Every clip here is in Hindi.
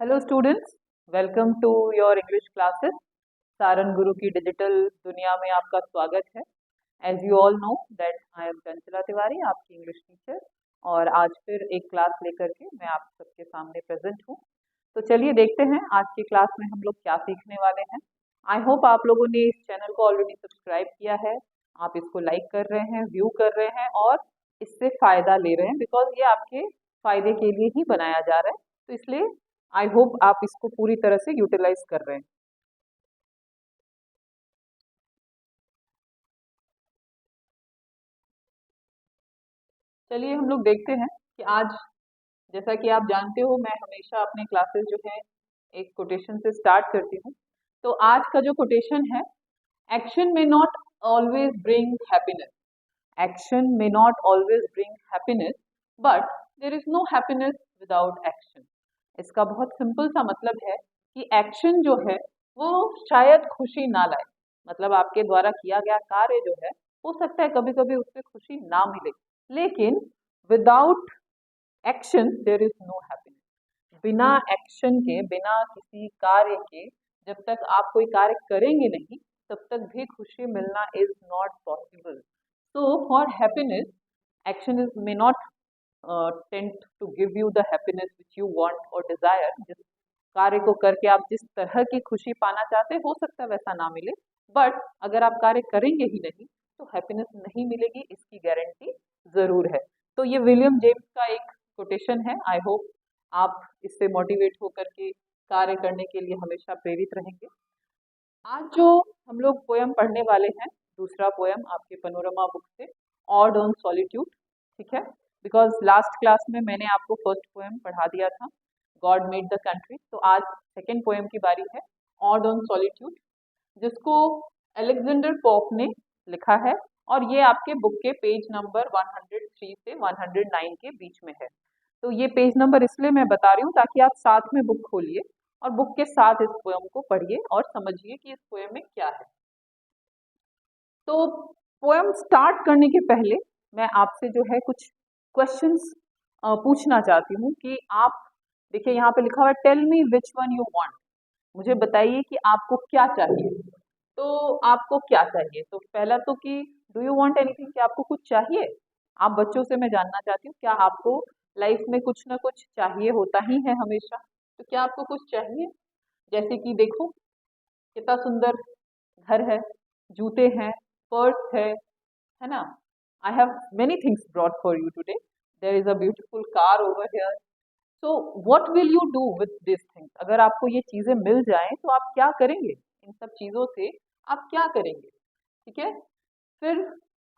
Hello students, welcome to your English classes. Saran Guru की डिजिटल दुनिया में आपका स्वागत है। As you all know that I am Chanchala Tiwari, आपकी इंग्लिश टीचर, और आज फिर एक क्लास लेकर के मैं आप सबके सामने प्रेजेंट हूँ। तो चलिए देखते हैं आज की क्लास में हम लोग क्या सीखने वाले हैं। आई होप आप लोगों ने इस चैनल को ऑलरेडी सब्सक्राइब किया है, आप इसको लाइक कर रहे हैं, व्यू कर रहे हैं और इससे फायदा ले रहे हैं, बिकॉज ये आपके फायदे के लिए ही बनाया जा रहा है। तो इसलिए आई होप आप इसको पूरी तरह से यूटिलाइज कर रहे हैं। चलिए हम लोग देखते हैं कि आज, जैसा कि आप जानते हो, मैं हमेशा अपने क्लासेस जो है एक कोटेशन से स्टार्ट करती हूँ। तो आज का जो कोटेशन है, action may not always bring happiness. Action may not always bring happiness, but there is no happiness without action. इसका बहुत सिंपल सा मतलब है कि एक्शन जो है वो शायद खुशी ना लाए। मतलब आपके द्वारा किया गया कार्य जो है, हो सकता है कभी कभी उससे खुशी ना मिले, लेकिन without action there is no happiness. बिना एक्शन के, बिना किसी कार्य के, जब तक आप कोई कार्य करेंगे नहीं, तब तक भी खुशी मिलना is not possible. So for happiness, action is may not tend to give you the happiness which you want or desire. जिस कार्य को करके आप जिस तरह की खुशी पाना चाहते हैं, हो सकता है वैसा ना मिले, बट अगर आप कार्य करेंगे ही नहीं तो हैप्पीनेस नहीं मिलेगी, इसकी गारंटी जरूर है। तो ये विलियम जेम्स का एक कोटेशन है। आई होप आप इससे मोटिवेट होकर के कार्य करने के लिए हमेशा प्रेरित रहेंगे। आज जो हम लोग पोयम पढ़ने वाले हैं, दूसरा पोयम आपके पनोरमा बुक से, ऑड ऑन सॉलिट्यूड। ठीक है, बिकॉज लास्ट क्लास में मैंने आपको फर्स्ट पोयम पढ़ा दिया था, गॉड मेड द कंट्री। तो आज सेकेंड पोयम की बारी है, ऑड ऑन सॉलिट्यूड, जिसको अलेक्जेंडर पोप ने लिखा है, और ये आपके बुक के पेज नंबर 103 से 109 के बीच में है। तो ये पेज नंबर इसलिए मैं बता रही हूँ ताकि आप साथ में बुक खोलिए और बुक के साथ इस पोयम को पढ़िए और समझिए कि इस पोयम में क्या है। तो पोयम स्टार्ट करने के पहले मैं आपसे जो है कुछ क्वेश्चंस पूछना चाहती हूँ कि आप देखिए, यहाँ पे लिखा हुआ है tell me which one you want. मुझे बताइए कि आपको क्या चाहिए। तो आपको क्या चाहिए, तो पहला तो कि डू यू वांट एनीथिंग, क्या आपको कुछ चाहिए। आप बच्चों से मैं जानना चाहती हूँ, क्या आपको लाइफ में कुछ ना कुछ चाहिए, होता ही है हमेशा। तो क्या आपको कुछ चाहिए, जैसे कि देखो कितना सुंदर घर है, जूते हैं, पर्स है ना। I have many things brought for you today, there is a beautiful car over here. So what will you do with this things. अगर आपको ये चीजें मिल जाएं तो आप क्या करेंगे, इन सब चीजों से आप क्या करेंगे। ठीक है, फिर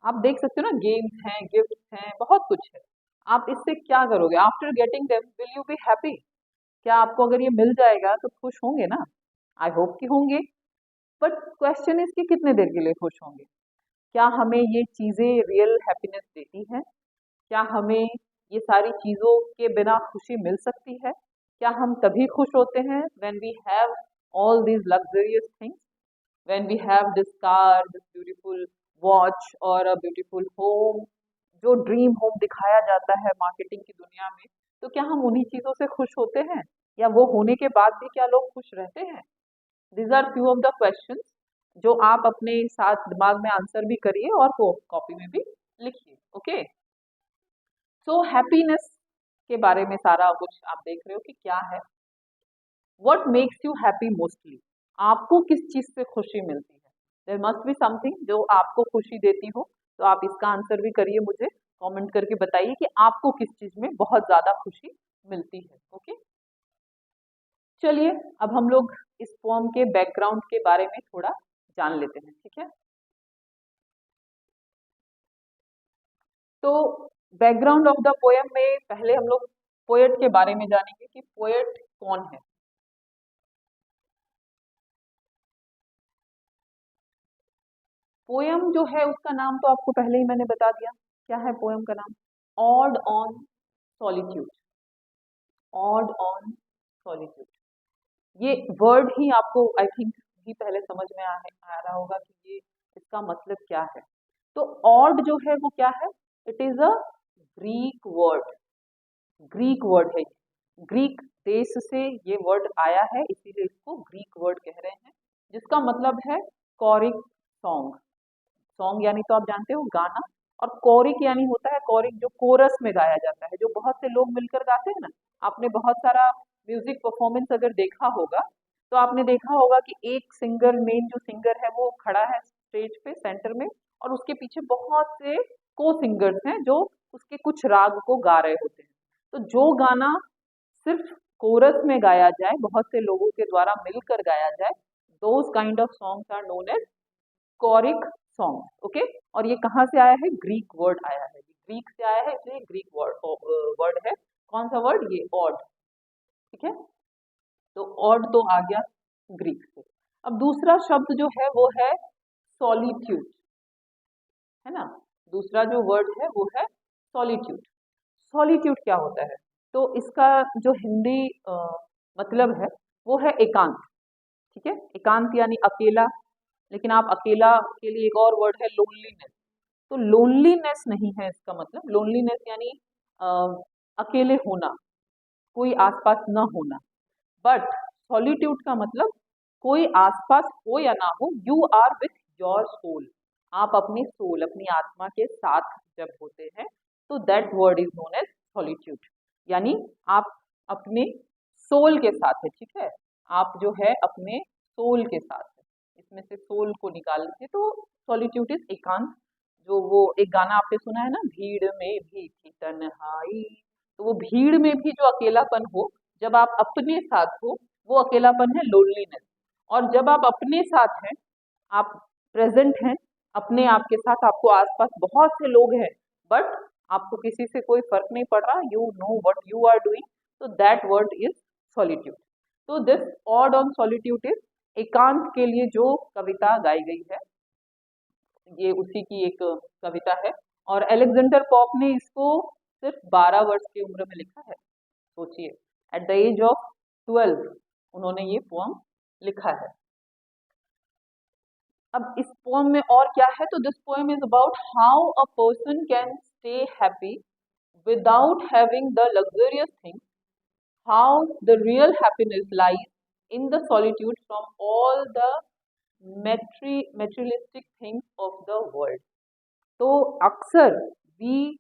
आप देख सकते हो ना, गेम्स हैं, गिफ्ट्स हैं, बहुत कुछ है। आप इससे क्या करोगे, after getting them will you be happy. क्या आपको अगर ये मिल जाएगा तो खुश होंगे ना। आई होप कि होंगे, बट क्वेश्चन इज कि कितने देर के लिए खुश होंगे। क्या हमें ये चीजें रियल हैप्पीनेस देती हैं, क्या हमें ये सारी चीजों के बिना खुशी मिल सकती है। क्या हम तभी खुश होते हैं when we have all these luxurious things, when we have this car, this beautiful watch और अ ब्यूटीफुल होम, जो ड्रीम होम दिखाया जाता है मार्केटिंग की दुनिया में। तो क्या हम उन्हीं चीजों से खुश होते हैं, या वो होने के बाद भी क्या लोग खुश रहते हैं। These are few of the questions जो आप अपने साथ दिमाग में आंसर भी करिए और वो कॉपी में भी लिखिए। ओके, सो हैप्पीनेस के बारे में सारा कुछ आप देख रहे हो कि क्या है। What makes you happy mostly, आपको किस चीज से खुशी मिलती है। देयर मस्ट बी समथिंग जो आपको खुशी देती हो। तो आप इसका आंसर भी करिए, मुझे कमेंट करके बताइए कि आपको किस चीज में बहुत ज्यादा खुशी मिलती है। ओके, चलिए अब हम लोग इस पोम के बैकग्राउंड के बारे में थोड़ा जान लेते हैं। ठीक है, तो बैकग्राउंड ऑफ द पोयम में पहले हम लोग पोएट के बारे में जानेंगे कि पोएट कौन है। पोयम जो है उसका नाम तो आपको पहले ही मैंने बता दिया, क्या है पोयम का नाम, odd on solitude. Odd on solitude, ये वर्ड ही आपको आई थिंक भी पहले समझ में आ रहा होगा कि ये इसका मतलब क्या है। तो ऑड जो है वो क्या है, it is a Greek word. Greek word है, ग्रीक देश से ये वर्ड आया है, इसीलिए इसको ग्रीक वर्ड कह रहे हैं, जिसका मतलब है कॉरिक सॉन्ग। सॉन्ग यानी तो आप जानते हो गाना, और कोरिक यानी होता है कोरिक जो कोरस में गाया जाता है, जो बहुत से लोग मिलकर गाते हैं ना। आपने बहुत सारा म्यूजिक परफॉर्मेंस अगर देखा होगा तो आपने देखा होगा कि एक सिंगर, मेन जो सिंगर है वो खड़ा है स्टेज पे सेंटर में, और उसके पीछे बहुत से को सिंगर्स हैं जो उसके कुछ राग को गा रहे होते हैं। तो जो गाना सिर्फ कोरस में गाया जाए, बहुत से लोगों के द्वारा मिलकर गाया जाए, those kind of songs are known as choric song. Okay, और ये कहाँ से आया है? ग्रीक वर्ड आया है, ग्रीक से आया है, इसलिए ग्रीक वर्ड है। कौन सा वर्ड? ये ऑड। ठीक है, तो ऑड तो आ गया ग्रीक से। अब दूसरा शब्द जो है वो है सॉलिट्यूड, है ना। दूसरा जो वर्ड है वो है सॉलिट्यूड। सॉलिट्यूड क्या होता है? तो इसका जो हिंदी मतलब है वो है एकांत। ठीक है, एकांत यानी अकेला, लेकिन आप अकेला के लिए एक और वर्ड है लोनलीनेस। तो लोनलीनेस नहीं है इसका मतलब। लोनलीनेस यानी अ, अकेले होना, कोई आसपास न होना। बट सॉलिट्यूड का मतलब कोई आसपास हो या ना हो, you are with your soul. आप अपनी सोल, अपनी आत्मा के साथ जब होते हैं तो that word is known as solitude. यानी आप अपने सोल के साथ है। ठीक है, आप जो है अपने सोल के साथ है, इसमें से सोल को निकाल लीजिए तो सॉलिट्यूड इज एकांत। जो वो एक गाना आपने सुना है ना, भीड़ में भी थी तन्हाई, तो वो भीड़ में भी जो अकेलापन हो, जब आप अपने साथ हो, वो अकेलापन है लोनलीनेस। और जब आप अपने साथ हैं, आप प्रेजेंट हैं अपने आप के साथ, आपको आसपास बहुत से लोग हैं बट आपको किसी से कोई फर्क नहीं पड़ रहा, you know what you are doing, तो दैट वर्ड इज सॉलिट्यूड। तो this ode on solitude is एकांत के लिए जो कविता गाई गई है, ये उसी की एक कविता है। और अलेक्जेंडर पॉप ने इसको सिर्फ 12 वर्ष की उम्र में लिखा है। सोचिए, एट द एज ऑफ 12 उन्होंने ये पोम लिखा है। अब इस पोम में और क्या है? तो this poem is about how a person can stay happy without having the luxurious thing, how the real happiness lies in the solitude from all the materialistic things of the world. तो अक्सर we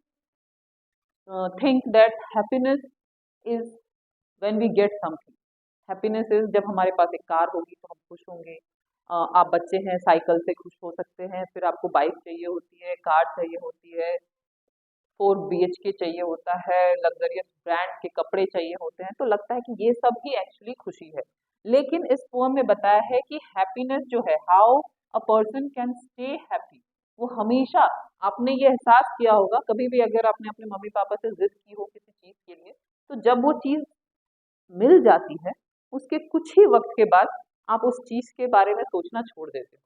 think that happiness is when we get something. Happiness is जब हमारे पास एक कार होगी तो हम खुश होंगे। आप बच्चे हैं, साइकिल से खुश हो सकते हैं, फिर आपको बाइक चाहिए होती है, कार चाहिए होती है, 4 BHK चाहिए होता है, लग्जरियस ब्रांड के कपड़े चाहिए होते हैं, तो लगता है कि ये सब ही एक्चुअली खुशी है। लेकिन इस पोएम में बताया है कि हैप्पीनेस जो है, how a person can stay happy, वो हमेशा, आपने ये एहसास किया होगा कभी भी अगर आपने अपने मम्मी पापा से जिद की हो किसी चीज के लिए, तो जब वो चीज मिल जाती है उसके कुछ ही वक्त के बाद आप उस चीज के बारे में सोचना छोड़ देते हो।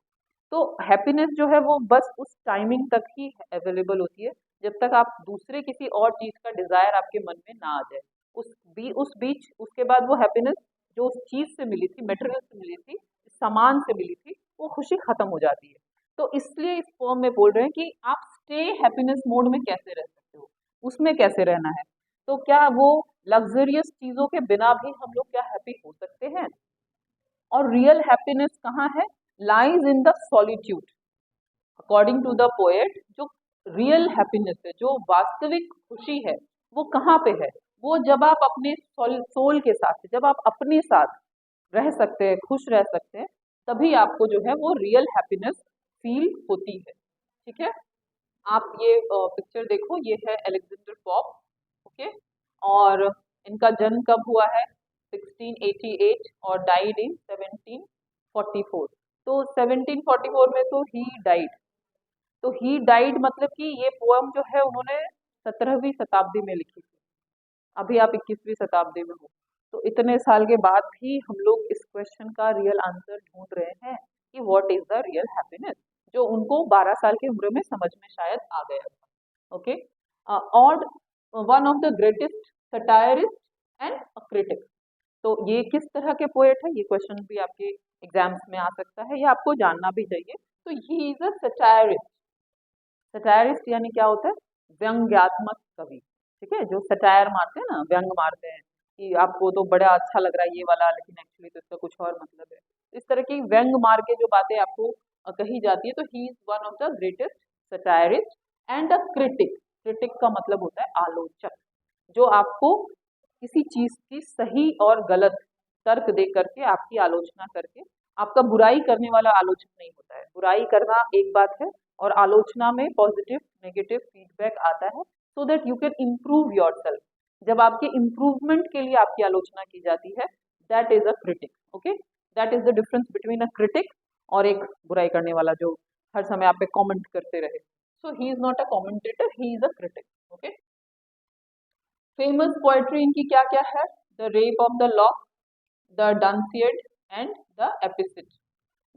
तो हैप्पीनेस जो है वो बस उस टाइमिंग तक ही अवेलेबल होती है जब तक आप दूसरे किसी और चीज का डिजायर आपके मन में ना आ जाए। उस बीच उसके बाद वो हैप्पीनेस जो उस चीज से मिली थी, मटेरियल से मिली थी, सामान से मिली थी, वो खुशी खत्म हो जाती है। तो इसलिए इस फॉर्म में बोल रहे हैं कि आप स्टे हैप्पीनेस मोड में कैसे रह सकते हो, उसमें कैसे रहना है। तो क्या वो लग्जरियस चीजों के बिना भी हम लोग क्या हैप्पी हो सकते हैं? और रियल हैप्पीनेस कहाँ है? Lies in the solitude. According to the poet, जो रियल हैप्पीनेस है, जो वास्तविक खुशी है, वो कहाँ पे है? वो जब आप अपने सोल के साथ, जब आप अपने साथ रह सकते हैं, खुश रह सकते हैं, तभी आपको जो है वो रियल हैप्पीनेस फील होती है। ठीक है, आप ये पिक्चर देखो, ये है अलेक्जेंडर पॉप। ओके, और इनका जन्म कब हुआ है? 1688 और डाइड इन 1744। तो 1744 में तो ही डाइड। तो ही डाइड मतलब कि ये पोएम जो है उन्होंने 17वीं शताब्दी में लिखी थी। अभी आप 21वीं शताब्दी में हो, तो इतने साल के बाद भी हम लोग इस क्वेश्चन का रियल आंसर ढूंढ रहे हैं कि what is the real happiness, जो उनको 12 साल की उम्र में समझ में शायद आ गया था। ओके, और one of the greatest satirist and a critic. तो ये किस तरह के पोएट है, ये क्वेश्चन भी आपके एग्जाम्स में आ सकता है, ये आपको जानना भी चाहिए। तो ही इज अ सटायरिस्ट। सटायरिस्ट यानी क्या होता है? व्यंग्यात्मक कवि। ठीक है, जो सटायर मारते हैं ना, व्यंग मारते हैं, कि आपको तो बड़ा अच्छा लग रहा है ये वाला, लेकिन एक्चुअली तो इसका कुछ और मतलब है। इस तरह की व्यंग मार के जो बातें आपको कही जाती है, तो he is one of the greatest satirist and a critic. Critic का मतलब होता है आलोचक, जो आपको किसी चीज की सही और गलत तर्क दे करके आपकी आलोचना करके, आपका बुराई करने वाला आलोचक नहीं होता है। बुराई करना एक बात है, और आलोचना में पॉजिटिव नेगेटिव फीडबैक आता है, so that you can improve your self. जब आपके इम्प्रूवमेंट के लिए आपकी आलोचना की जाती है, that is a critic. Okay, that is the difference between a critic और एक बुराई करने वाला जो हर समय आप पे कॉमेंट करते रहे। So he is not a commentator, he is a critic. Okay, famous poetry इनकी क्या क्या है? The rape of the lock, the dunciad and the episode.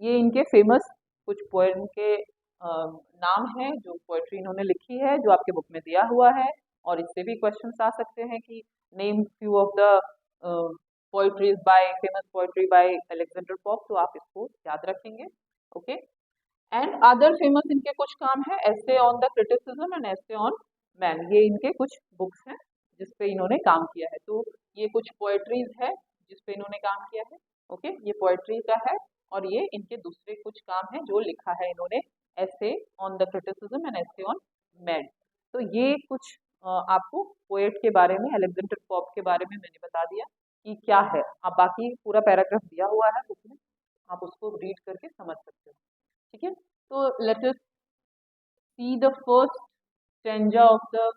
ये इनके फेमस कुछ पोएम के नाम हैं जो पोएट्री इन्होंने लिखी है, जो आपके बुक में दिया हुआ है। और इससे भी क्वेश्चंस आ सकते हैं कि name few of the poetries by famous poetry by Alexander Pope, तो आप इसको याद रखेंगे। ओके, एंड अदर फेमस इनके कुछ काम है, essay on the criticism and essay on man. ये इनके कुछ बुक्स हैं जिसपे इन्होंने काम किया है। तो ये कुछ पोएट्रीज है जिसपे इन्होंने काम किया है। ओके, ये पोएट्री का है, और ये इनके दूसरे कुछ काम है जो लिखा है इन्होंने, essay on the criticism and essay on man. तो ये कुछ आपको पोएट के बारे में, अलेक्जेंडर पोप के बारे में मैंने बता दिया कि क्या है। आप बाकी पूरा पैराग्राफ दिया हुआ है बुक में, आप उसको रीड करके समझ सकते हो। ठीक है, तो let us see the first stanza of the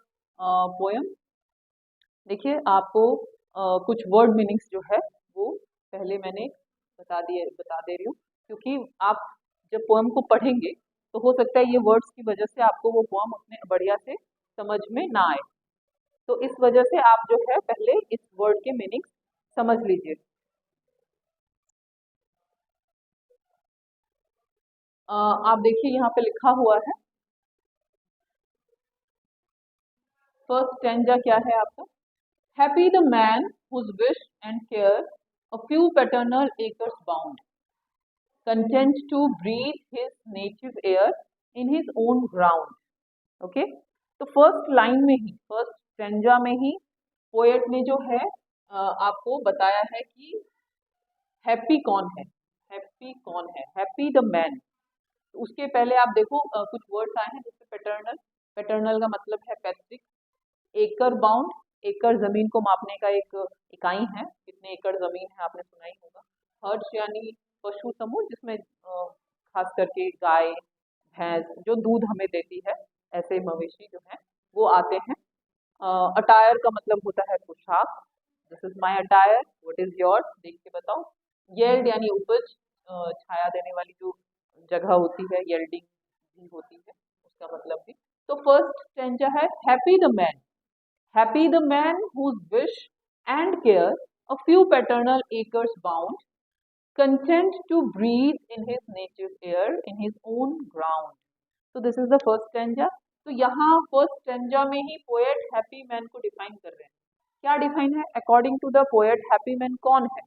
poem. देखिए, आपको कुछ वर्ड मीनिंग्स जो है वो पहले मैंने बता दे रही हूँ, क्योंकि आप जब पोएम को पढ़ेंगे तो हो सकता है ये वर्ड्स की वजह से आपको वो पोएम उतने बढ़िया से समझ में ना आए। तो इस वजह से आप जो है पहले इस वर्ड के मीनिंग समझ लीजिए। आप देखिए यहाँ पे लिखा हुआ है, फर्स्ट स्टैंजा क्या है आपका? Happy the man whose wish and care a few paternal acres bound, content to breathe his native air in his own ground। Okay, तो फर्स्ट लाइन में ही, फर्स्ट स्टैंजा में ही पोएट ने जो है आपको बताया है कि हैप्पी कौन है, हैप्पी कौन है, हैप्पी द मैन। तो उसके पहले आप देखो कुछ वर्ड्स आए हैं जैसे पैटर्नल। पैटर्नल का मतलब है पैतृक। एकड़ बाउंड, एकड़ जमीन को मापने का एक इकाई है, कितने एकड़ जमीन है आपने सुना ही होगा। हर्ष यानी पशु समूह, जिसमें खास करके गाय भैंस जो दूध हमें देती है, ऐसे मवेशी जो हैं वो आते हैं। अटायर का मतलब होता है पोशाक, this is my attire, what is yours, देख के बताओ। येल्ड यानी उपज, छाया देने वाली जो जगह होती है, येल्डिंग भी होती है, उसका मतलब भी। तो फर्स्ट स्टैंजा है happy the man, happy the man whose wish and care a few paternal acres bound, content to breathe in his native air in his own ground। So this is the first stanza। तो यहाँ फर्स्ट स्टैंजा में ही पोएट हैप्पी मैन को डिफाइन कर रहे हैं। क्या डिफाइन है? According to the poet happy man कौन है?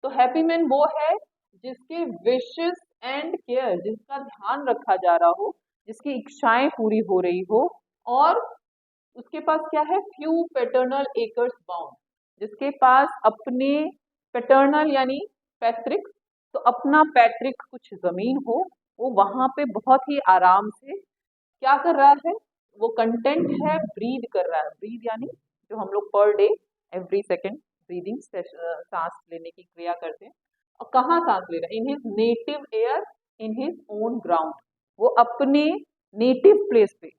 तो हैप्पी मैन वो है जिसके विशेस एंड केयर, जिसका ध्यान रखा जा रहा हो, जिसकी इच्छाएं पूरी हो रही हो, और उसके पास क्या है? फ्यू पैटर्नल एकर्स बाउंड, जिसके पास अपने पैटर्नल यानी पैतृक, तो अपना पैतृक कुछ जमीन हो, वो वहां पे बहुत ही आराम से क्या कर रहा है? वो कंटेंट है, ब्रीद कर रहा है। ब्रीद यानी जो हम लोग per day every second breathing सांस लेने की क्रिया करते हैं। और कहाँ सांस ले रहा है? In his native air in his own ground, वो अपने नेटिव प्लेस पे,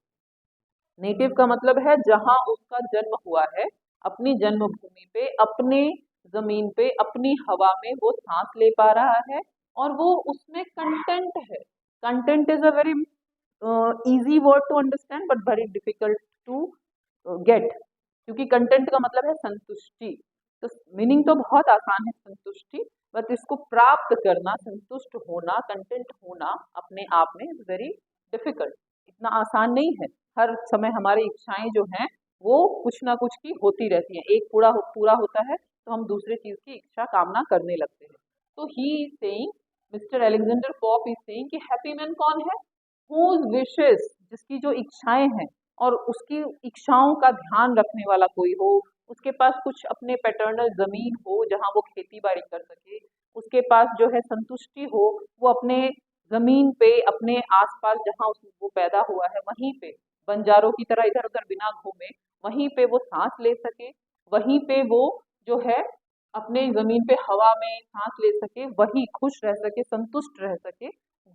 नेटिव का मतलब है जहां उसका जन्म हुआ है, अपनी जन्मभूमि पे, अपने जमीन पे, अपनी हवा में वो सांस ले पा रहा है, और वो उसमें कंटेंट है। Content is a very easy word to understand but very difficult to get, क्योंकि कंटेंट का मतलब है संतुष्टि। तो मीनिंग तो बहुत आसान है संतुष्टि, बट इसको प्राप्त करना, संतुष्ट होना, कंटेंट होना अपने आप में इज वेरी डिफिकल्ट, इतना आसान नहीं है। हर समय हमारी इच्छाएं जो हैं वो कुछ ना कुछ की होती रहती हैं। एक पूरा होता है तो हम दूसरे चीज की इच्छा कामना करने लगते हैं। तो he is saying, mister Alexander Pope is saying कि हैप्पी मैन कौन है? हुज विशेस, जिसकी जो इच्छाएं हैं और उसकी इच्छाओं का ध्यान रखने वाला कोई हो, उसके पास कुछ अपने पैटर्नल जमीन हो जहाँ वो खेती बाड़ी कर सके, उसके पास जो है संतुष्टि हो, वो अपने जमीन पे, अपने आसपास जहाँ वो पैदा हुआ है वहीं पे बंजारों की तरह इधर उधर बिना घूमे वहीं पे वो सांस ले सके, वहीं पे वो जो है अपने जमीन पे हवा में सांस ले सके, वही खुश रह सके, संतुष्ट रह सके,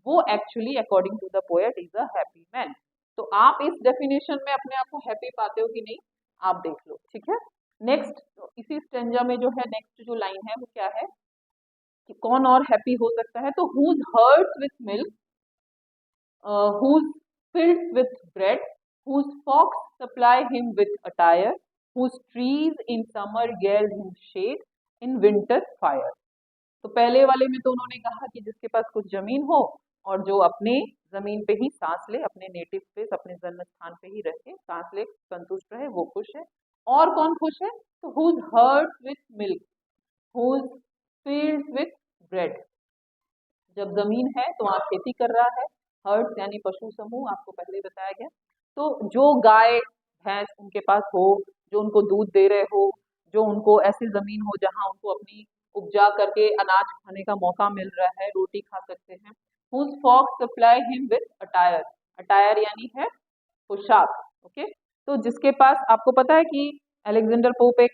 वो actually according to the poet is a happy man. तो आप इस डेफिनेशन में अपने आप को हैप्पी पाते हो कि नहीं, आप देख लो, ठीक है। नेक्स्ट, इसी स्टेंजा में जो है नेक्स्ट जो लाइन है वो क्या है कि कौन और हैप्पी हो सकता है, तो whose herds with milk, whose fields with bread, whose flocks supply him with attire, whose trees in summer yield him shade, in winter fire। तो पहले वाले में तो उन्होंने कहा कि जिसके पास कुछ जमीन हो और जो अपने जमीन पे ही सांस ले, अपने नेटिव प्लेस, अपने जन्म स्थान पे ही रहे, सांस ले, संतुष्ट रहे, वो खुश है। और कौन खुश है, तो whose herds with milk, whose fields with bread. जब जमीन है तो वहाँ खेती कर रहा है, हर्ड्स यानी पशु समूह, आपको पहले ही बताया गया। तो जो गाय भैंस उनके पास हो, जो उनको दूध दे रहे हो, जो उनको ऐसी जमीन हो जहाँ उनको अपनी उपजा करके अनाज खाने का मौका मिल रहा है, रोटी खा सकते हैं। whose fox supply him with attire, attire यानी है पोशाक, ओके। तो जिसके पास, आपको पता है कि अलेक्जेंडर पोप एक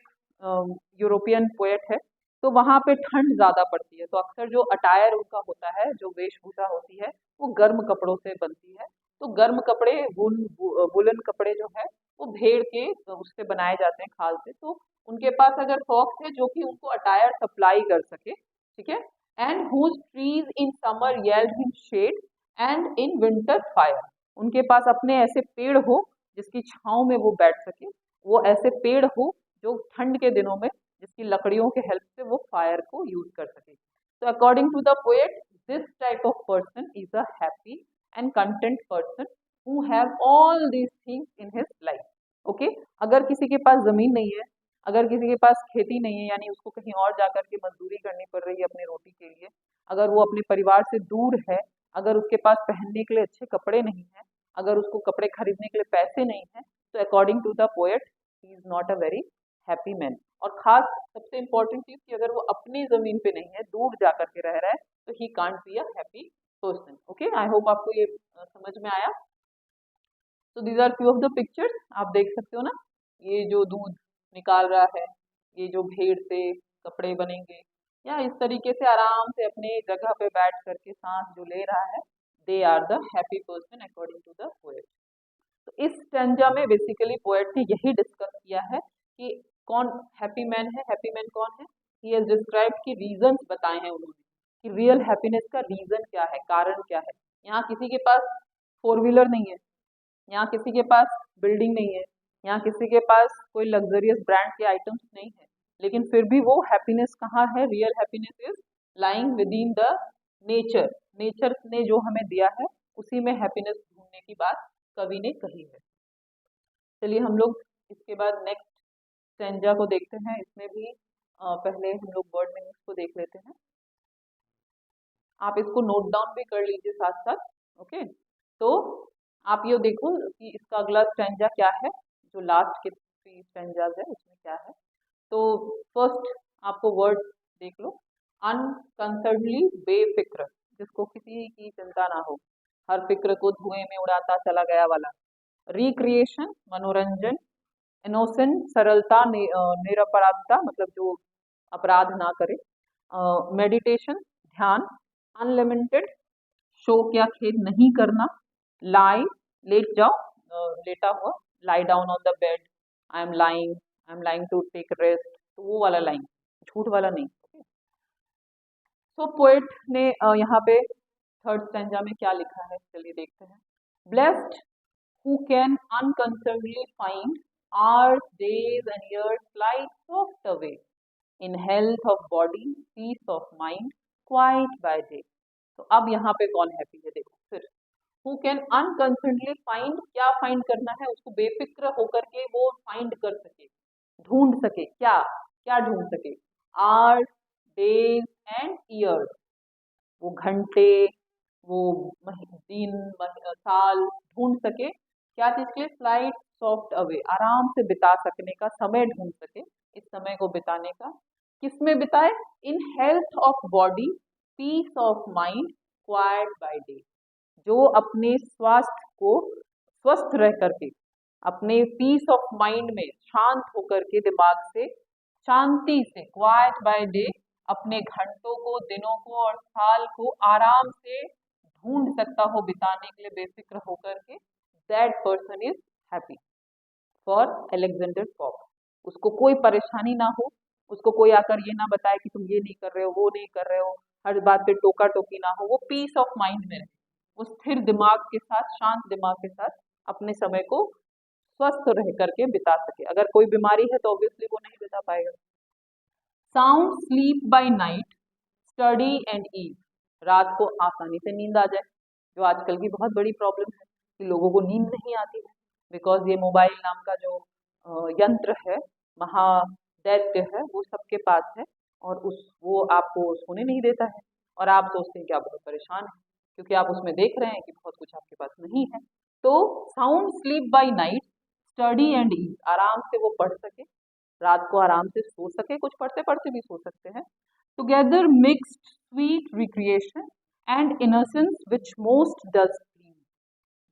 यूरोपियन पोएट है, तो वहां पे ठंड ज्यादा पड़ती है, तो अक्सर जो अटायर उनका होता है, जो वेशभूषा होती है, वो गर्म कपड़ों से बनती है। तो गर्म कपड़े, वुलन कपड़े जो है वो भेड़ के उससे बनाए जाते हैं, खाल से। तो उनके पास अगर फॉक्स है जो कि उनको अटायर सप्लाई कर सके, ठीक है। And whose trees in summer yield him shade and in winter fire, उनके पास अपने ऐसे पेड़ हो जिसकी छांव में वो बैठ सके, वो ऐसे पेड़ हो जो ठंड के दिनों में जिसकी लकड़ियों के हेल्प से वो फायर को यूज कर सके। तो according to the poet, this type of person is a happy and content person who have all these things in his life, okay. अगर किसी के पास जमीन नहीं है, अगर किसी के पास खेती नहीं है, यानी उसको कहीं और जाकर के मजदूरी करनी पड़ रही है अपनी रोटी के लिए, अगर वो अपने परिवार से दूर है, अगर उसके पास पहनने के लिए अच्छे कपड़े नहीं है, अगर उसको कपड़े खरीदने के लिए पैसे नहीं है, तो according to the poet he is not a very happy man. और खास सबसे इंपॉर्टेंट चीज कि अगर वो अपनी जमीन पे नहीं है, दूर जा करके रह रहा है, तो he can't be a happy person, okay. I hope आपको ये समझ में आया। तो these are few of the pictures, आप देख सकते हो ना, ये जो दूध निकाल रहा है, ये जो भेड़ से कपड़े बनेंगे, या इस तरीके से आराम से अपने जगह पे बैठ करके सांस जो ले रहा है, they are the happy person according to the poet. तो इस स्टैंजा में बेसिकली पोएट ने यही डिस्कस किया है कि कौन हैप्पी मैन है, हैप्पी मैन कौन है। ही हैज डिस्क्राइब की रीजंस बताए हैं उन्होंने कि रियल हैप्पीनेस का रीजन क्या है, कारण क्या है। यहाँ किसी के पास फोर व्हीलर नहीं है, यहाँ किसी के पास बिल्डिंग नहीं है, यहाँ किसी के पास कोई लग्जरियस ब्रांड के आइटम्स नहीं है, लेकिन फिर भी वो हैप्पीनेस कहाँ है, real happiness is lying with in the nature. Nature ने जो हमें दिया है उसी में हैप्पीनेस ढूंढने की बात कवि ने कही है। चलिए हम लोग इसके बाद नेक्स्ट स्टेंजा को देखते हैं। इसमें भी पहले हम लोग वर्ड मीनिंग्स को देख लेते हैं। आप इसको नोट डाउन भी कर लीजिए साथ साथ, ओके। तो आप ये देखो कि इसका अगला स्टेंजा क्या है, जो लास्ट के 3 स्टेंजाज है उसमें क्या है। तो फर्स्ट आपको वर्ड देख लो, अनकंसर्नली, बेफिक्र, जिसको किसी की चिंता ना हो, हर फिक्र को धुएं में उड़ाता चला गया वाला। रिक्रिएशन, मनोरंजन। इनोसेंट, सरलता, निरपराधता, मतलब जो अपराध ना करे। मेडिटेशन, ध्यान। अनलिमिटेड, शोक या खेद नहीं करना। लाई, लेट जाओ, लेटा हुआ, lie down on the bed, I am lying to take rest, तो वो वाला लाइन, झूठ वाला नहीं। सो पोएट ने यहाँ पे थर्ड स्टैंजा में क्या लिखा है, चलिए देखते हैं। Blessed who can unconcernedly find hours, days and years slide soft away in health of body, peace of mind, quiet by day। तो अब यहाँ पे कौन हैप्पी है, देखो फिर। who can unconcernedly find, क्या फाइंड करना है, उसको बेफिक्र होकर के वो फाइंड कर सके, ढूंढ सके, क्या क्या ढूंढ सके, hours, days and years, वो घंटे, वो दिन, साल ढूंढ सके, क्या चीज के लिए, स्लाइड सॉफ्ट अवे, आराम से बिता सकने का समय ढूंढ सके, इस समय को बिताने का। किस में बिताए? In health of body, peace of mind, quiet by day. जो अपने स्वास्थ्य को स्वस्थ रह करके, अपने पीस ऑफ माइंड में शांत होकर के, दिमाग से शांति से, क्वाइट बाय डे, अपने घंटों को, दिनों को और साल को आराम से ढूंढ सकता हो बिताने के लिए, बेफिक्र होकर के, that person is happy. For Alexander pope, उसको कोई परेशानी ना हो, उसको कोई आकर ये ना बताए कि तुम ये नहीं कर रहे हो, वो नहीं कर रहे हो, हर बात पे टोका टोकी ना हो, वो पीस ऑफ माइंड में रहे, वो स्थिर दिमाग के साथ, शांत दिमाग के साथ अपने समय को स्वस्थ रह करके बिता सके। अगर कोई बीमारी है तो ऑब्वियसली वो नहीं बिता पाएगा। Sound sleep by night, study and eat, रात को आसानी से नींद आ जाए, जो आजकल की बहुत बड़ी प्रॉब्लम है कि लोगों को नींद नहीं आती है, बिकॉज ये मोबाइल नाम का जो यंत्र है, महादैत्य है, वो सबके पास है और वो आपको सोने नहीं देता है, और आप सोचते हैं कि आप बहुत परेशान हैं क्योंकि आप उसमें देख रहे हैं कि बहुत कुछ आपके पास नहीं है। तो sound sleep by night, study and eat, आराम से वो पढ़ सके, रात को आराम से सो सके, कुछ पढ़ते पढ़ते भी सो सकते हैं। Together mixed sweet recreation and innocence which most does please,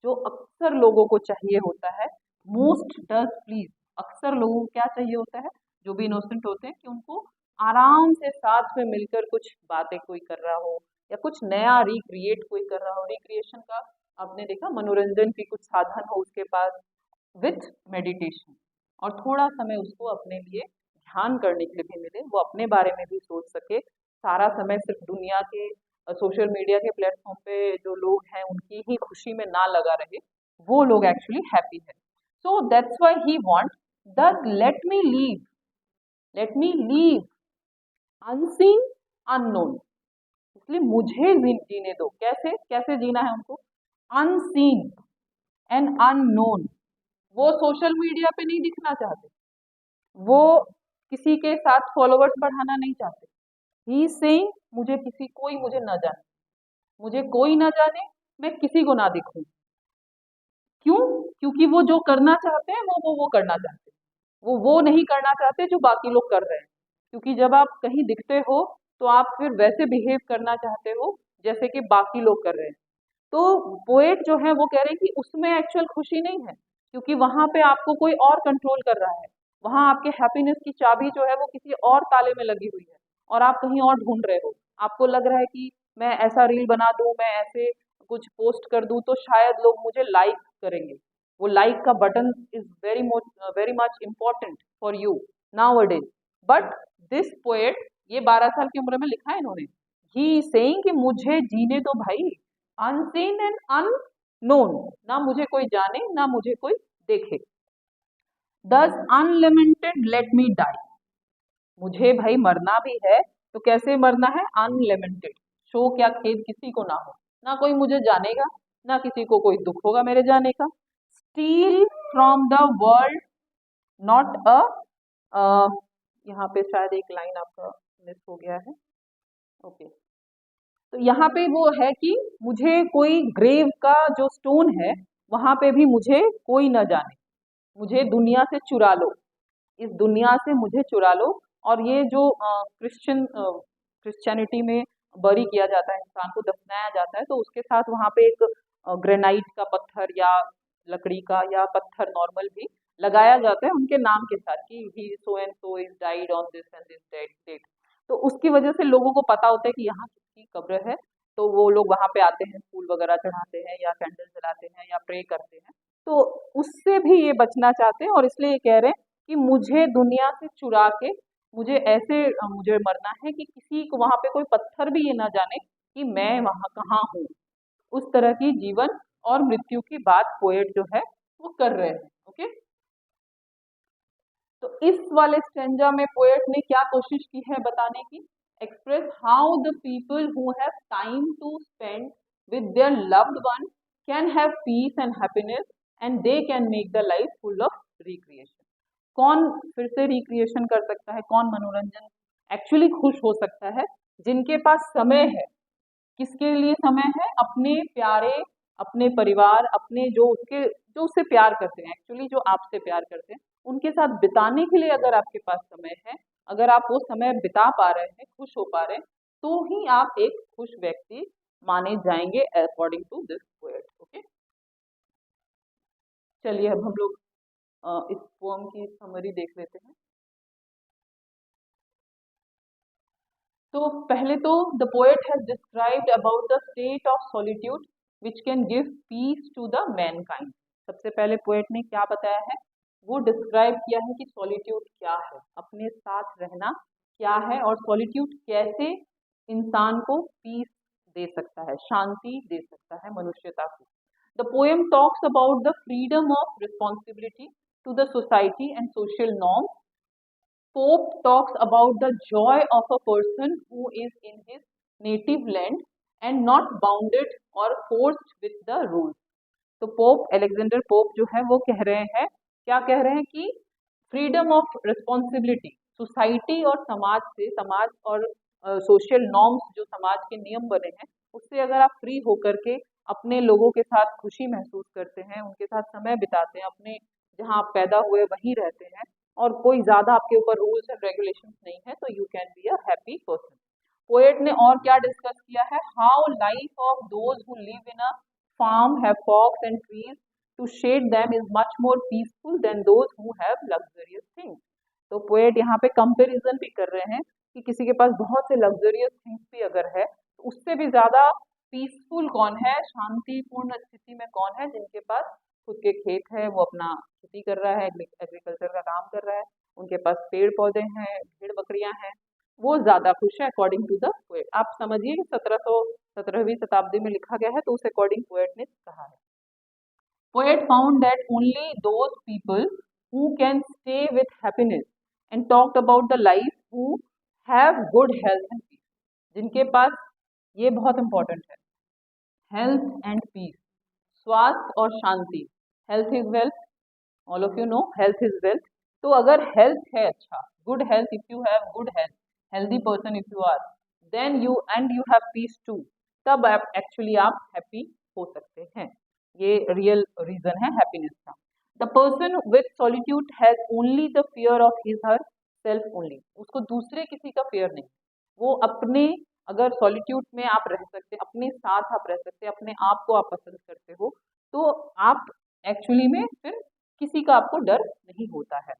जो अक्सर लोगों को चाहिए होता है, मोस्ट डज प्लीज, अक्सर लोगों को क्या चाहिए होता है, जो भी इनोसेंट होते हैं, कि उनको आराम से साथ में मिलकर कुछ बातें कोई कर रहा हो या कुछ नया रिक्रिएट कोई कर रहा हो। रिक्रिएशन का आपने देखा, मनोरंजन की कुछ साधन हो उसके पास, विथ मेडिटेशन, और थोड़ा समय उसको अपने लिए ध्यान करने के लिए भी मिले, वो अपने बारे में भी सोच सके। सारा समय सिर्फ दुनिया के सोशल मीडिया के प्लेटफॉर्म पे जो लोग हैं उनकी ही खुशी में ना लगा रहे, वो लोग एक्चुअली हैप्पी है। So that's why he want, thus let me live unseen unknown, इसलिए मुझे जीने दो। कैसे कैसे जीना है उनको? अनसीन एंड अननोन, वो सोशल मीडिया पे नहीं दिखना चाहते, वो किसी के साथ फॉलोवर्स बढ़ाना नहीं चाहते। ही सेइंग कोई मुझे न जाने, मुझे कोई ना जाने, मैं किसी को ना दिखूं। क्यों? क्योंकि वो जो करना चाहते हैं वो करना चाहते हैं, वो नहीं करना चाहते जो बाकी लोग कर रहे हैं। क्योंकि जब आप कहीं दिखते हो तो आप फिर वैसे बिहेव करना चाहते हो जैसे कि बाकी लोग कर रहे हैं। तो पोएट जो है वो कह रहे हैं कि उसमें एक्चुअल खुशी नहीं है, क्योंकि वहां पे आपको कोई और कंट्रोल कर रहा है, वहां आपके हैप्पीनेस की चाबी जो है वो किसी और ताले में लगी हुई है और आप कहीं और ढूंढ रहे हो। आपको लग रहा है कि मैं ऐसा रील बना दूं, मैं ऐसे कुछ पोस्ट कर दूं तो शायद लोग मुझे लाइक करेंगे। वो लाइक का button is very much important for you now a days. But this poet, ये 12 साल की उम्र में लिखा है इन्होंने, ही सेइंग कि मुझे जीने दो भाई, अनसीन एंड अननोन, ना मुझे कोई जाने ना मुझे कोई देखे। दस अनलिमिटेड लेट मी डाई, मुझे भाई मरना भी है तो कैसे मरना है? अनलिमिटेड, शोक या खेद किसी को ना हो, ना कोई मुझे जानेगा, ना किसी को कोई दुख होगा मेरे जाने का। Steel from the world not a, यहाँ पे शायद एक लाइन आपका मिस हो गया है, ओके। तो यहाँ पे वो है कि मुझे कोई ग्रेव का जो स्टोन है वहां पे भी मुझे कोई न जाने, मुझे दुनिया से चुरा लो, इस दुनिया से मुझे चुरा लो। और ये जो क्रिश्चियनिटी में बरी किया जाता है, इंसान को दफनाया जाता है, तो उसके साथ वहां पे एक ग्रेनाइट का पत्थर या लकड़ी का या पत्थर नॉर्मल भी लगाया जाता है उनके नाम के साथ कि he so and so is died on this and this date. तो उसकी वजह से लोगों को पता होता है कि यहाँ किसकी कब्र है, तो वो लोग वहां पे आते हैं, फूल वगैरह चढ़ाते हैं या कैंडल जलाते हैं या प्रे करते हैं। तो उससे भी ये बचना चाहते हैं और इसलिए ये कह रहे हैं कि मुझे दुनिया से चुरा के मुझे मरना है कि किसी को वहां पे कोई पत्थर भी ये ना जाने कि मैं वहां कहाँ हूँ। उस तरह की जीवन और मृत्यु की बात पोएट जो है वो कर रहे हैं। ओके, तो इस वाले स्टेंजा में पोएट ने क्या कोशिश की है बताने की? Express how the people who have time to spend with their loved one can have peace and happiness and they can make the life full of recreation. कौन फिर से रिक्रिएशन कर सकता है, कौन मनोरंजन एक्चुअली खुश हो सकता है? जिनके पास समय है। किसके लिए समय है? अपने प्यारे, अपने परिवार, अपने जो उससे प्यार करते हैं, एक्चुअली जो आपसे प्यार करते हैं उनके साथ बिताने के लिए अगर आपके पास समय है, अगर आप वो समय बिता पा रहे हैं, खुश हो पा रहे हैं, तो ही आप एक खुश व्यक्ति माने जाएंगे according to this poet. Okay, चलिए अब हम लोग इस पोएम की समरी देख लेते हैं। तो पहले तो the poet has described about the state of solitude which can give peace to the mankind. सबसे पहले पोएट ने क्या बताया है, वो डिस्क्राइब किया है कि सॉलिट्यूड क्या है, अपने साथ रहना क्या है, और सॉलिट्यूड कैसे इंसान को पीस दे सकता है, शांति दे सकता है मनुष्यता को। The poem talks about the freedom of responsibility to the society and social norms. Pope talks about the joy of a person who is in his native land and not bounded or forced with the rules. तो पोप अलेक्जेंडर पोप जो है वो कह रहे हैं, क्या कह रहे हैं कि फ्रीडम ऑफ रिस्पॉन्सिबिलिटी, सोसाइटी और समाज से, समाज और सोशल नॉर्म्स जो समाज के नियम बने हैं उससे अगर आप फ्री होकर के अपने लोगों के साथ खुशी महसूस करते हैं, उनके साथ समय बिताते हैं, अपने जहाँ आप पैदा हुए वहीं रहते हैं और कोई ज्यादा आपके ऊपर रूल्स एंड रेगुलेशंस नहीं है, तो you can be a happy person. Poet ने और क्या डिस्कस किया है, how life of those who live in a farm have flocks and trees to shade them is much more peaceful than those who have luxurious things. तो पोएट यहाँ पे कंपैरिजन भी कर रहे हैं कि किसी के पास बहुत से लग्जरियस थिंग्स भी अगर है तो उससे भी ज्यादा पीसफुल कौन है, शांतिपूर्ण स्थिति में कौन है, जिनके पास खुद के खेत है, वो अपना खेती कर रहा है, एग्रीकल्चर का काम कर रहा है, उनके पास पेड़ पौधे हैं, भेड़ बकरियां हैं, वो ज्यादा खुश है अकॉर्डिंग टू द पोएट। आप समझिए कि 17वीं शताब्दी में लिखा गया है, तो उस अकॉर्डिंग पोएट ने कहा है। Poet found that only those people who can stay with happiness and talked about the life who have good health and peace. जिनके पास, ये बहुत इंपॉर्टेंट है, हेल्थ एंड पीस, स्वास्थ्य और शांति। Health is wealth, all of you know health is wealth. तो अगर हेल्थ है अच्छा, good health, if you have good health, healthy person if you are, then you and you have peace too, तब आप एक्चुअली आप हैप्पी हो सकते हैं। ये रियल रीजन है हैप्पीनेस का। The person with solitude has only the fear of his her self only. उसको दूसरे किसी का फियर नहीं, वो अपने, अगर सॉलिट्यूड में आप रह सकते, अपने साथ आप रह सकते, अपने आप को आप पसंद करते हो, तो आप एक्चुअली में फिर किसी का आपको डर नहीं होता है।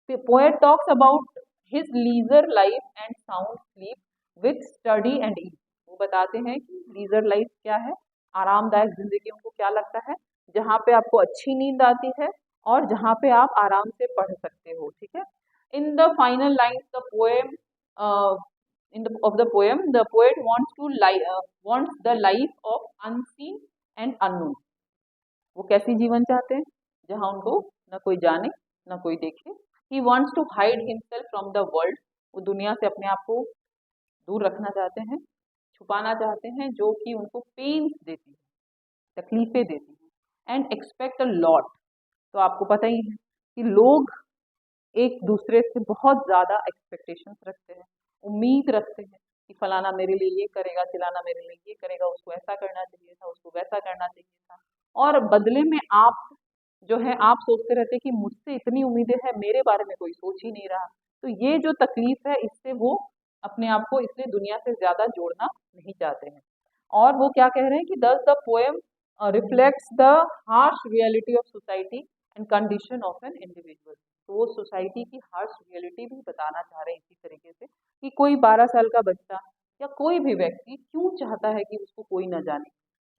Poet talks about his leisure life and sound sleep with study and ease. वो बताते हैं कि लीजर लाइफ क्या है, आरामदायक जिंदगी उनको क्या लगता है, जहाँ पे आपको अच्छी नींद आती है और जहाँ पे आप आराम से पढ़ सकते हो। ठीक है, in the final lines the poem of the poem, the poet wants the life of unseen and unknown. वो कैसी जीवन चाहते हैं, जहाँ उनको न कोई जाने न कोई देखे। He wants to hide himself from the world. वो दुनिया से अपने आप को दूर रखना चाहते हैं, छुपाना चाहते हैं, जो कि उनको पेन देती है, तकलीफें देती है। And expect a lot. तो आपको पता ही है कि लोग एक दूसरे से बहुत ज्यादा एक्सपेक्टेशंस रखते हैं, उम्मीद रखते हैं कि फलाना मेरे लिए ये करेगा, चिलाना मेरे लिए ये करेगा, उसको ऐसा करना चाहिए था, उसको वैसा करना चाहिए था, और बदले में आप जो है आप सोचते रहते हैं कि मुझसे इतनी उम्मीदें हैं, मेरे बारे में कोई सोच ही नहीं रहा। तो ये जो तकलीफ है, इससे वो अपने आप को इसलिए दुनिया से ज्यादा जोड़ना नहीं चाहते हैं। और वो क्या कह रहे हैं कि दस the poem reflects the harsh reality of society and condition of an individual. तो वो सोसाइटी की हार्श रियलिटी भी बताना चाह रहे हैं इसी तरीके से कि कोई 12 साल का बच्चा या कोई भी व्यक्ति क्यों चाहता है कि उसको कोई ना जाने,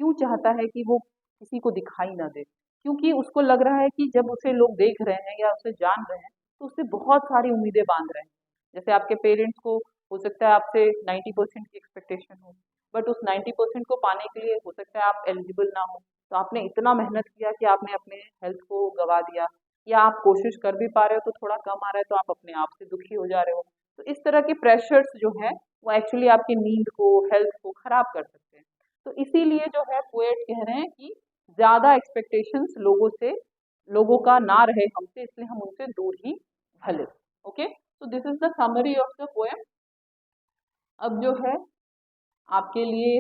क्यों चाहता है कि वो किसी को दिखाई ना दे, क्योंकि उसको लग रहा है कि जब उसे लोग देख रहे हैं या उसे जान रहे हैं तो उससे बहुत सारी उम्मीदें बांध रहे हैं। जैसे आपके पेरेंट्स को हो सकता है आपसे 90% की एक्सपेक्टेशन हो, बट उस 90% को पाने के लिए हो सकता है आप एलिजिबल ना हो, तो आपने इतना मेहनत किया कि आपने अपने हेल्थ को गवा दिया, या आप कोशिश कर भी पा रहे हो तो थोड़ा कम आ रहा है तो आप अपने आप से दुखी हो जा रहे हो। तो इस तरह के प्रेशर्स जो है वो एक्चुअली आपकी नींद को, हेल्थ को खराब कर सकते हैं। तो इसीलिए जो है पोएट कह रहे हैं कि ज्यादा एक्सपेक्टेशंस लोगों का ना रहे हमसे, इसलिए हम उनसे दूर ही भले। ओके, तो this is the summary of the poem. अब जो है आपके लिए,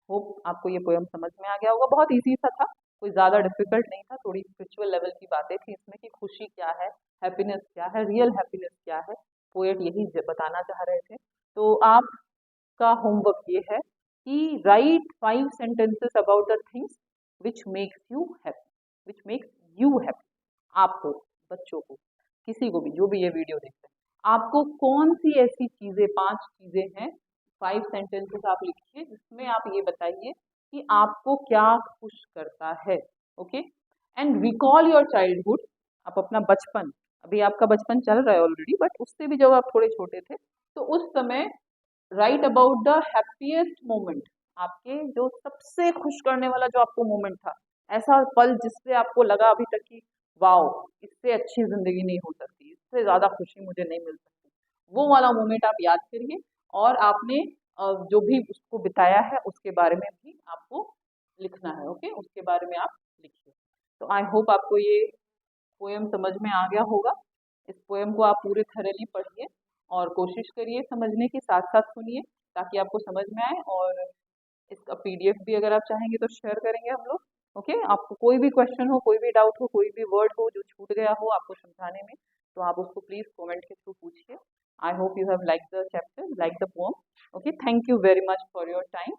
होप आपको ये पोएम समझ में आ गया होगा, बहुत इजी सा था। कोई ज़्यादा डिफिकल्ट नहीं था, थोड़ी स्पिरिचुअल लेवल की बातें थी इसमें कि खुशी क्या है, हैप्पीनेस क्या है, रियल हैप्पीनेस क्या है, पोएट यही बताना चाह रहे थे। तो आपका होमवर्क ये है कि right 5 sentences about the things which makes you happy, which makes you happy. आपको, बच्चों को, किसी को भी, जो भी ये वीडियो देख रहे हैं, आपको कौन सी ऐसी चीजें, 5 चीजें हैं, 5 सेंटेंसेस आप लिखिए जिसमें आप ये बताइए कि आपको क्या खुश करता है। Okay, and recall your childhood. आप अपना बचपन, अभी आपका बचपन चल रहा है ऑलरेडी, बट उससे भी जब आप थोड़े छोटे थे तो उस समय right about the happiest moment, आपके जो सबसे खुश करने वाला जो आपको मोमेंट था, ऐसा पल जिससे आपको लगा अभी तक कि वाओ, इससे अच्छी जिंदगी नहीं हो सकती, इससे ज्यादा खुशी मुझे नहीं मिल सकती, वो वाला मोमेंट आप याद करिए और आपने जो भी उसको बिताया है उसके बारे में भी आपको लिखना है। ओके, उसके बारे में आप लिखिए। तो आई होप आपको ये पोएम समझ में आ गया होगा। इस पोएम को आप पूरे थरली पढ़िए और कोशिश करिए समझने की, साथ साथ सुनिए ताकि आपको समझ में आए। और इसका पीडीएफ भी अगर आप चाहेंगे तो शेयर करेंगे हम लोग। ओके, आपको कोई भी क्वेश्चन हो, कोई भी डाउट हो, कोई भी वर्ड हो जो छूट गया हो आपको समझाने में, तो आप उसको प्लीज कमेंट के थ्रू पूछिए। I hope you have like the chapter, like the poem. Okay, thank you very much for your time.